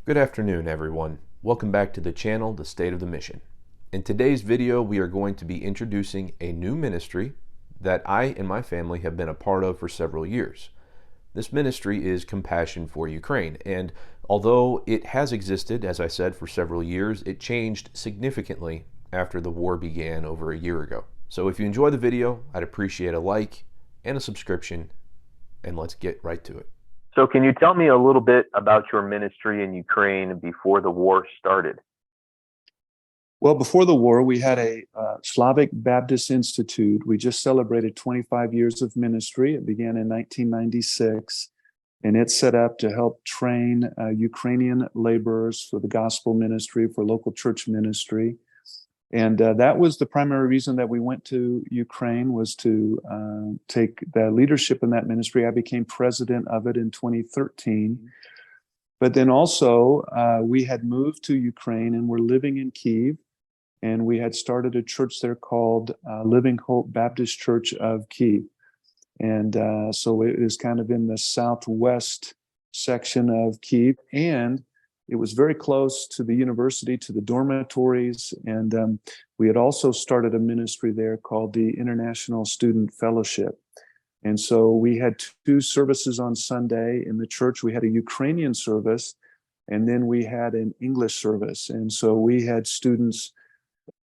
Good afternoon, everyone. Welcome back to the channel, The State of the Mission. In today's video, we are going to be introducing a new ministry that I and my family have been a part of for several years. This ministry is Compassion for Ukraine, and although it has existed, as I said, for several years, it changed significantly after the war began over a year ago. So if you enjoy the video, I'd appreciate a like and a subscription, and let's get right to it. So can you tell me a little bit about your ministry in Ukraine before the war started? Well, before the war, we had a Slavic Baptist Institute. We just celebrated 25 years of ministry. It began in 1996, and it's set up to help train Ukrainian laborers for the gospel ministry, for local church ministry. And that was the primary reason that we went to Ukraine, was to take the leadership in that ministry. I became president of it in 2013. But then also, we had moved to Ukraine and were living in Kyiv. And we had started a church there called Living Hope Baptist Church of Kyiv. And so it is kind of in the southwest section of Kyiv. And it was very close to the university, to the dormitories. And we had also started a ministry there called the International Student Fellowship. And so we had two services on Sunday in the church. We had a Ukrainian service, and then we had an English service. And so we had students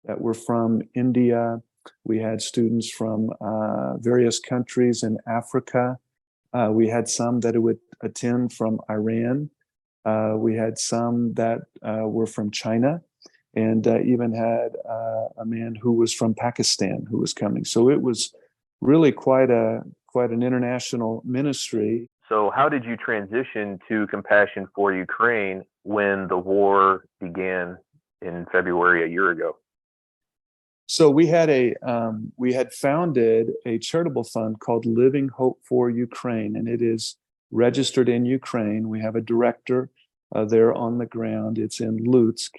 that were from India. We had students from various countries in Africa. We had some that would attend from Iran. We had some that were from China, and even had a man who was from Pakistan who was coming. So it was really quite an international ministry. So how did you transition to Compassion for Ukraine when the war began in February a year ago? So we had founded a charitable fund called Living Hope for Ukraine, and it is registered in Ukraine. We have a director there on the ground. It's in Lutsk.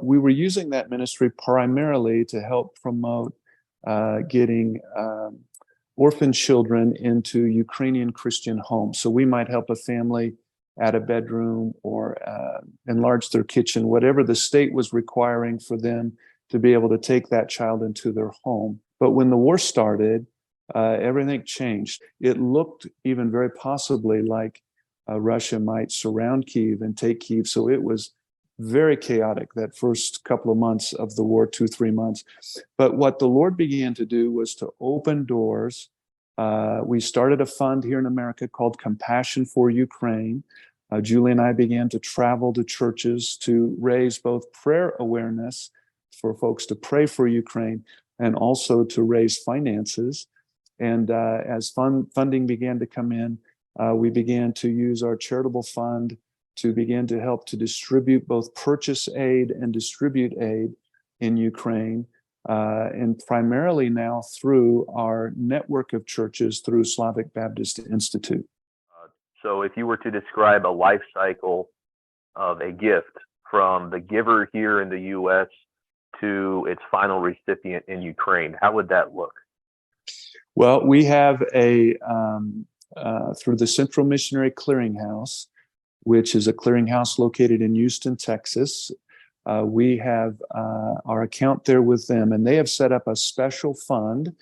We were using that ministry primarily to help promote getting orphan children into Ukrainian Christian homes. So we might help a family add a bedroom or enlarge their kitchen, whatever the state was requiring for them to be able to take that child into their home. But when the war started, everything changed. It looked even very possibly like Russia might surround Kyiv and take Kyiv. So it was very chaotic that first couple of months of the war, 2-3 months. But what the Lord began to do was to open doors. We started a fund here in America called Compassion for Ukraine. Julie and I began to travel to churches to raise both prayer awareness for folks to pray for Ukraine, and also to raise finances. And as funding began to come in, we began to use our charitable fund to begin to help to distribute both purchase aid and distribute aid in Ukraine, and primarily now through our network of churches through Slavic Baptist Institute. So if you were to describe a life cycle of a gift from the giver here in the U.S. to its final recipient in Ukraine, how would that look? Well, we have through the Central Missionary Clearinghouse, which is a clearinghouse located in Houston, Texas. We have our account there with them, and they have set up a special fund.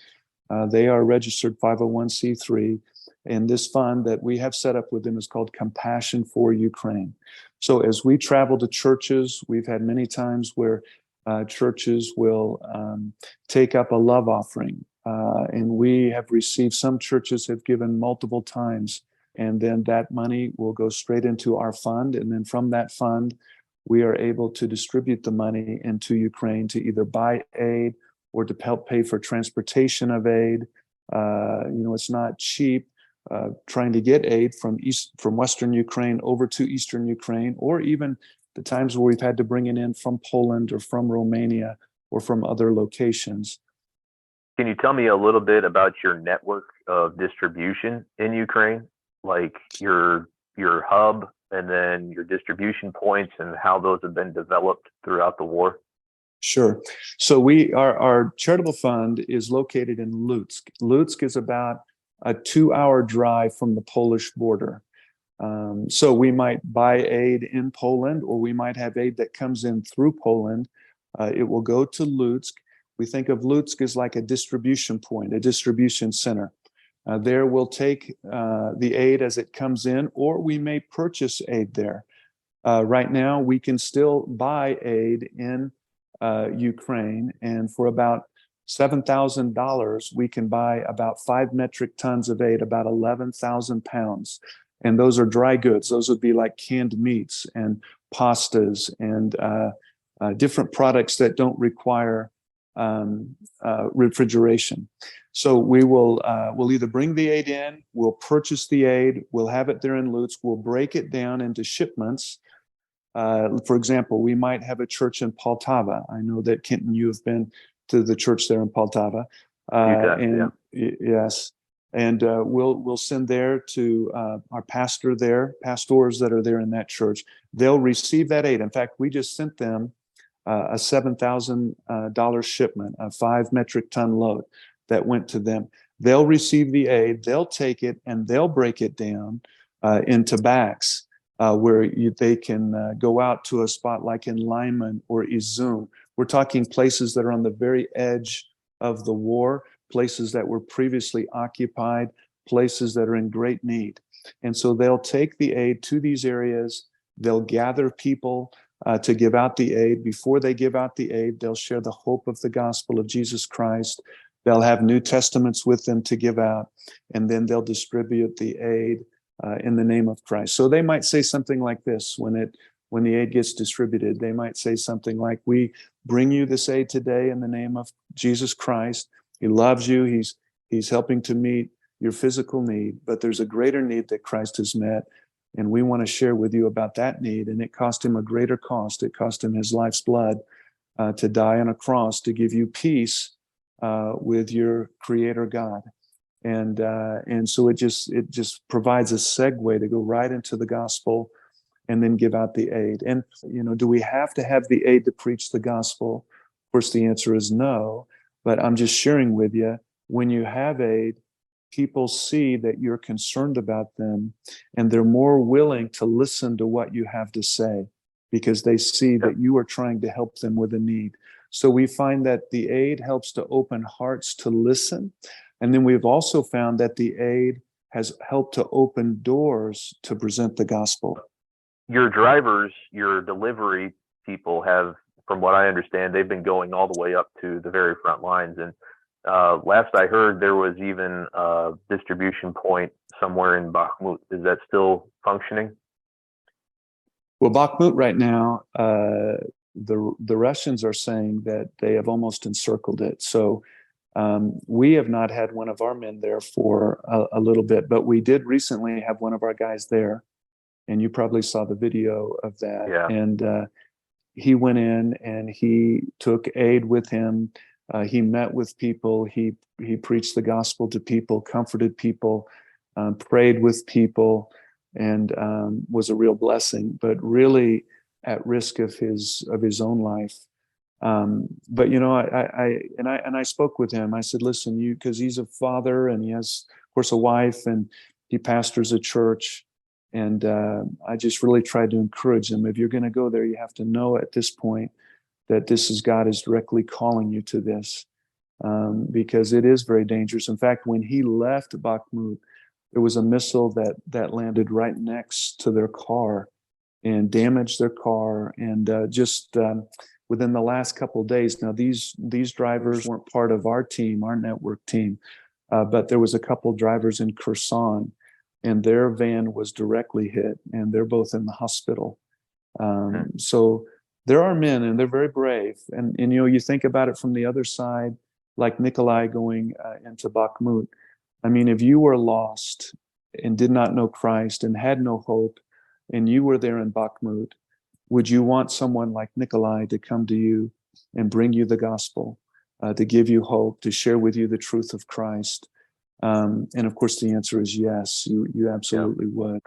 They are registered 501c3, and this fund that we have set up with them is called Compassion for Ukraine. So as we travel to churches, we've had many times where churches will take up a love offering. And we have received, some churches have given multiple times, and then that money will go straight into our fund. And then from that fund, we are able to distribute the money into Ukraine to either buy aid or to help pay for transportation of aid. It's not cheap trying to get aid from Western Ukraine over to Eastern Ukraine, or even the times where we've had to bring it in from Poland or from Romania or from other locations. Can you tell me a little bit about your network of distribution in Ukraine, like your hub and then your distribution points, and how those have been developed throughout the war? Sure. So our charitable fund is located in Lutsk. Lutsk is about a 2-hour drive from the Polish border. So we might buy aid in Poland, or we might have aid that comes in through Poland. It will go to Lutsk. We think of Lutsk as like a distribution point, a distribution center. There we'll take the aid as it comes in, or we may purchase aid there. Right now, we can still buy aid in Ukraine, and for about $7,000, we can buy about 5 metric tons of aid, about 11,000 pounds. And those are dry goods. Those would be like canned meats and pastas and different products that don't require refrigeration. So we'll either bring the aid in, we'll purchase the aid, we'll have it there in Lutsk, we'll break it down into shipments. For example, we might have a church in Poltava. I know that, Kenton, you have been to the church there in Poltava. Yes. And we'll send there to our pastor there, pastors that are there in that church. They'll receive that aid. In fact, we just sent them a $7,000 shipment, a 5 metric ton load that went to them. They'll receive the aid, they'll take it, and they'll break it down into bags where they can go out to a spot like in Lyman or Izum. We're talking places that are on the very edge of the war, places that were previously occupied, places that are in great need. And so they'll take the aid to these areas, they'll gather people to give out the aid. Before they give out the aid, they'll share the hope of the gospel of Jesus Christ. They'll have New Testaments with them to give out, and then they'll distribute the aid in the name of Christ. So they might say something like this when the aid gets distributed. They might say something like, "We bring you this aid today in the name of Jesus Christ. He loves you. He's helping to meet your physical need, but there's a greater need that Christ has met, and we want to share with you about that need. And it cost him a greater cost. It cost him his life's blood to die on a cross to give you peace with your Creator God." And so it just provides a segue to go right into the gospel and then give out the aid. And do we have to have the aid to preach the gospel? Of course, the answer is no. But I'm just sharing with you, when you have aid, people see that you're concerned about them, and they're more willing to listen to what you have to say because they see that you are trying to help them with a need. So we find that the aid helps to open hearts to listen. And then we've also found that the aid has helped to open doors to present the gospel. Your drivers, your delivery people have, from what I understand, they've been going all the way up to the very front lines. And last I heard, there was even a distribution point somewhere in Bakhmut. Is that still functioning? Well, Bakhmut right now, the Russians are saying that they have almost encircled it. So we have not had one of our men there for a little bit, but we did recently have one of our guys there. And you probably saw the video of that. Yeah. And he went in and he took aid with him. He met with people. He preached the gospel to people, comforted people, prayed with people, and was a real blessing, but really at risk of his own life. But I spoke with him. I said, "Listen, because he's a father and he has, of course, a wife, and he pastors a church." And I just really tried to encourage him. If you're going to go there, you have to know at this point that God is directly calling you to this, because it is very dangerous. In fact, when he left Bakhmut, there was a missile that landed right next to their car and damaged their car. And within the last couple of days, now these drivers weren't part of our team, our network team, but there was a couple of drivers in Kherson, and their van was directly hit, and they're both in the hospital. So there are men, and they're very brave. And you think about it from the other side, like Nikolai going into Bakhmut. I mean, if you were lost and did not know Christ and had no hope, and you were there in Bakhmut, would you want someone like Nikolai to come to you and bring you the gospel, to give you hope, to share with you the truth of Christ? And of course, the answer is yes, you absolutely would.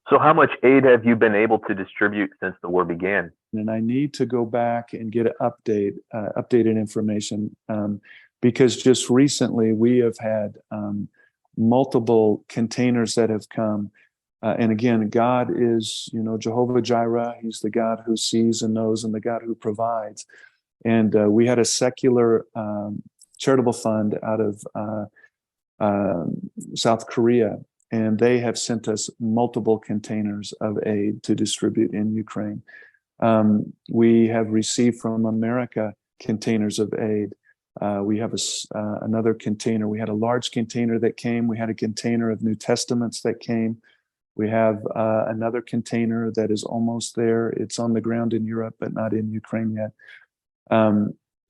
So how much aid have you been able to distribute since the war began? And I need to go back and get updated information, because just recently we have had multiple containers that have come And again, God is, Jehovah Jireh. He's the God who sees and knows and the God who provides. And we had a secular charitable fund out of South Korea, and they have sent us multiple containers of aid to distribute in Ukraine. We have received from America containers of aid. We have another container. We had a large container that came. We had a container of New Testaments that came. We have another container that is almost there. It's on the ground in Europe, but not in Ukraine yet.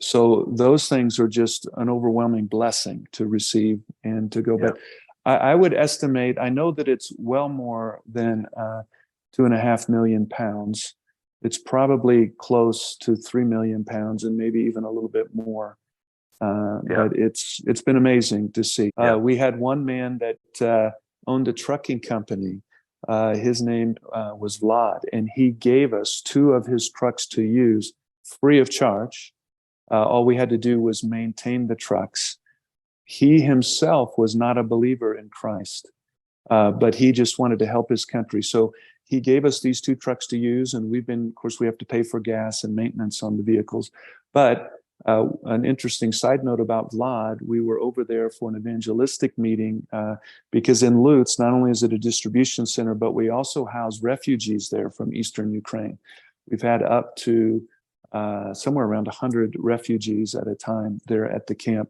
So those things are just an overwhelming blessing to receive and to go. Yeah. But I would estimate, I know that it's well more than 2.5 million pounds. It's probably close to 3 million pounds and maybe even a little bit more. But it's been amazing to see. We had one man that owned a trucking company. His name was Vlad, and he gave us 2 of his trucks to use free of charge. All we had to do was maintain the trucks. He himself was not a believer in Christ, but he just wanted to help his country. So he gave us these 2 trucks to use, and of course, we have to pay for gas and maintenance on the vehicles. But an interesting side note about Vlad, we were over there for an evangelistic meeting because in Lutsk, not only is it a distribution center, but we also house refugees there from Eastern Ukraine. We've had up to somewhere around 100 refugees at a time there at the camp.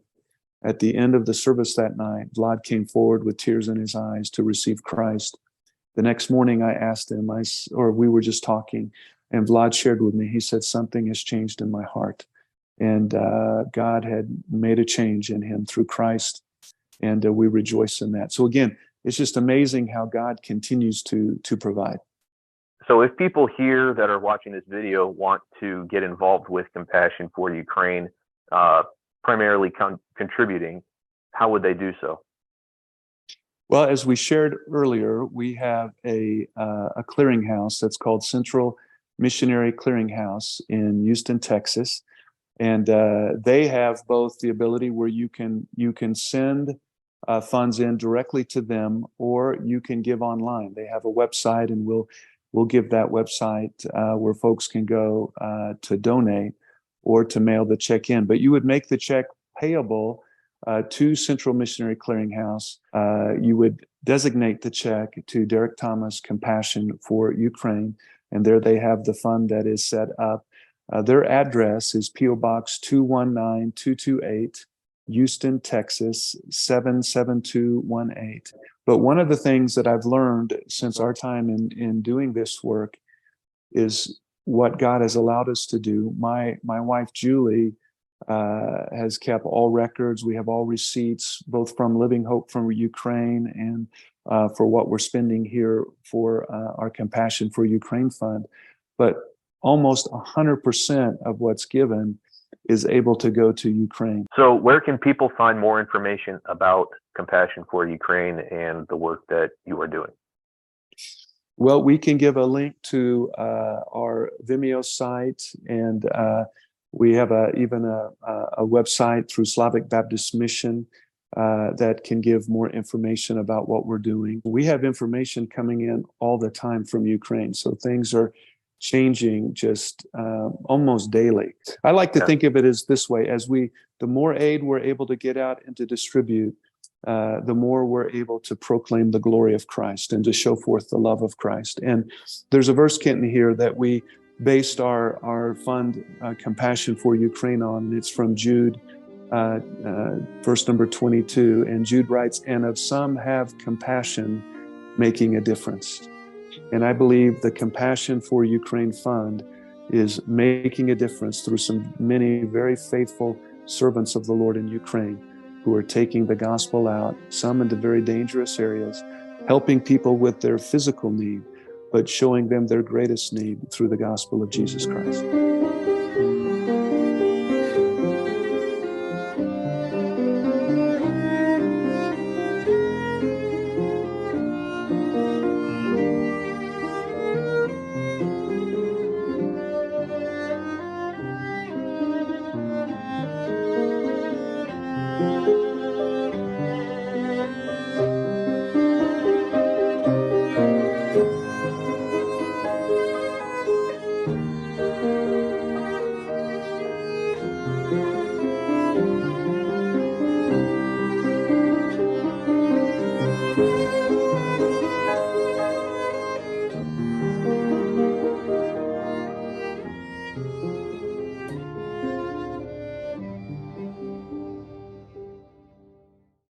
At the end of the service that night, Vlad came forward with tears in his eyes to receive Christ. The next morning I asked him, we were just talking, and Vlad shared with me, he said, something has changed in my heart. And God had made a change in him through Christ, and we rejoice in that. So again, it's just amazing how God continues to provide. So if people here that are watching this video want to get involved with Compassion for Ukraine, primarily contributing, how would they do so? Well, as we shared earlier, we have a clearinghouse that's called Central Missionary Clearinghouse in Houston, Texas. And they have both the ability where you can send funds in directly to them, or you can give online. They have a website, and we'll give that website where folks can go to donate or to mail the check in. But you would make the check payable to Central Missionary Clearinghouse. You would designate the check to Derek Thomas Compassion for Ukraine, and there they have the fund that is set up. Their address is P.O. Box 219228, Houston, Texas 77218. But one of the things that I've learned since our time in doing this work is what God has allowed us to do. My wife, Julie, has kept all records. We have all receipts, both from Living Hope from Ukraine and for what we're spending here for our Compassion for Ukraine Fund. But almost 100% of what's given is able to go to Ukraine. So where can people find more information about Compassion for Ukraine and the work that you are doing? Well, we can give a link to our Vimeo site, and we have even a website through Slavic Baptist Mission that can give more information about what we're doing. We have information coming in all the time from Ukraine, so things are changing just almost daily. I like to think of it as this way: the more aid we're able to get out and to distribute, the more we're able to proclaim the glory of Christ and to show forth the love of Christ. And there's a verse, Kenton, here that we based our fund Compassion for Ukraine on, and it's from Jude, verse number 22. And Jude writes, "And of some have compassion, making a difference." And I believe the Compassion for Ukraine Fund is making a difference through many very faithful servants of the Lord in Ukraine who are taking the gospel out, some into very dangerous areas, helping people with their physical need, but showing them their greatest need through the gospel of Jesus Christ.